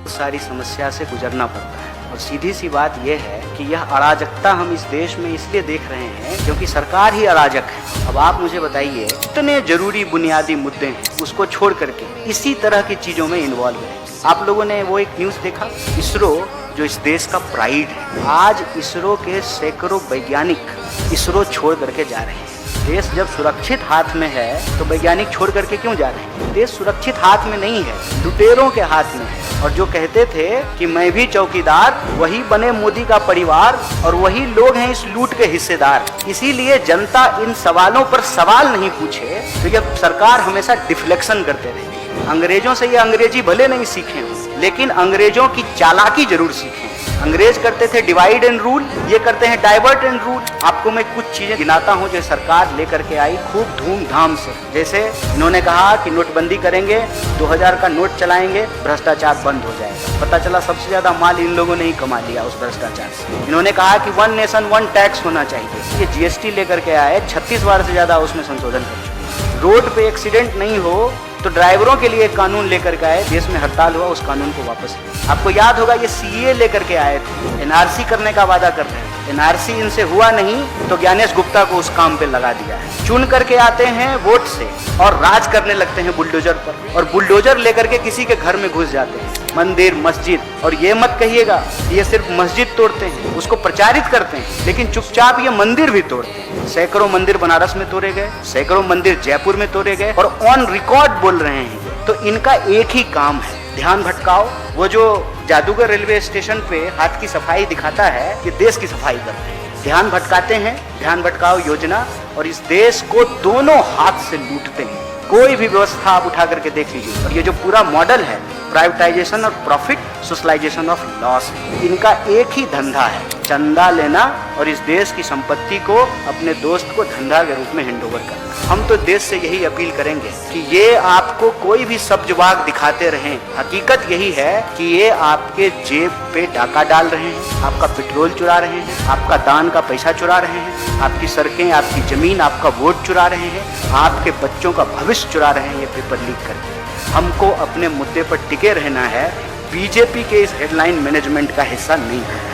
सारी समस्या से गुजरना पड़ता है। और सीधी सी बात यह है कि यह अराजकता हम इस देश में इसलिए देख रहे हैं क्योंकि सरकार ही अराजक है। अब आप मुझे बताइए, इतने जरूरी बुनियादी मुद्दे हैं उसको छोड़ करके इसी तरह की चीजों में इन्वॉल्व है। आप लोगों ने वो एक न्यूज देखा, इसरो जो इस देश का प्राइड है, आज इसरो के सैकड़ों वैज्ञानिक इसरो छोड़ करके जा रहे हैं। देश जब सुरक्षित हाथ में है तो वैज्ञानिक छोड़ करके क्यों जा रहे हैं? देश सुरक्षित हाथ में नहीं है, लुटेरों के हाथ में है। और जो कहते थे कि मैं भी चौकीदार, वही बने मोदी का परिवार और वही लोग हैं इस लूट के हिस्सेदार। इसीलिए जनता इन सवालों पर सवाल नहीं पूछे तो ये सरकार हमेशा डिफ्लेक्शन करते रहे। अंग्रेजों से ये अंग्रेजी भले नहीं सीखे लेकिन अंग्रेजों की चालाकी जरूर सीखे। अंग्रेज करते थे डिवाइड एंड रूल, ये करते हैं डाइवर्ट एंड रूल। आपको मैं कुछ चीजें गिनाता हूँ जो सरकार लेकर के आई खूब धूमधाम से। जैसे इन्होंने कहा कि नोटबंदी करेंगे, 2000 का नोट चलाएंगे, भ्रष्टाचार बंद हो जाएगा। पता चला सबसे ज्यादा माल इन लोगों ने ही कमा लिया उस भ्रष्टाचार से। इन्होंने कहा कि 1 नेशन 1 टैक्स होना चाहिए। ये जीएसटी लेकर के आए, 36 बार से ज्यादा उसमें संशोधन कर चुके। रोड पे एक्सीडेंट नहीं हो तो ड्राइवरों के लिए कानून लेकर के आए, देश में हड़ताल हुआ, उस कानून को वापस लिया। आपको याद होगा ये सीए लेकर के आए थे, एनआरसी करने का वादा कर रहे हैं। एनआरसी इनसे हुआ नहीं तो ज्ञानेश गुप्ता को उस काम पे लगा दिया है। चुन करके आते हैं वोट से और राज करने लगते हैं बुलडोजर पर, और बुलडोजर लेकर के किसी के घर में घुस जाते हैं, मंदिर मस्जिद। और ये मत कहिएगा ये सिर्फ मस्जिद तोड़ते हैं, उसको प्रचारित करते हैं, लेकिन चुपचाप ये मंदिर भी तोड़ते हैं। सैकड़ों मंदिर बनारस में तोड़े गए, सैकड़ों मंदिर जयपुर में तोड़े गए और ऑन रिकॉर्ड बोल रहे हैं। तो इनका एक ही काम है, ध्यान भटकाओ। वो जो जादूगर रेलवे स्टेशन पे हाथ की सफाई दिखाता है, ये देश की सफाई करते हैं। ध्यान भटकाते हैं, ध्यान भटकाओ योजना, और इस देश को दोनों हाथ से लूटते हैं। कोई भी व्यवस्था आप उठा करके देख लीजिए, और ये जो पूरा मॉडल है प्राइवेटाइजेशन और प्रॉफिट, सोशलाइजेशन ऑफ लॉस, इनका एक ही धंधा है, चंदा लेना और इस देश की संपत्ति को अपने दोस्त को धंधा के रूप में हैंडओवर करना। हम तो देश से यही अपील करेंगे कि ये आपको कोई भी सब्जवाग दिखाते रहें, हकीकत यही है कि ये आपके जेब पे डाका डाल रहे हैं, आपका पेट्रोल चुरा रहे हैं, आपका दान का पैसा चुरा रहे हैं, आपकी सड़कें, आपकी जमीन, आपका वोट चुरा रहे हैं, आपके बच्चों का भविष्य चुरा रहे हैं ये पेपर लीक करके। हमको अपने मुद्दे पर टिके रहना है, बीजेपी के इस हेडलाइन मैनेजमेंट का हिस्सा नहीं है।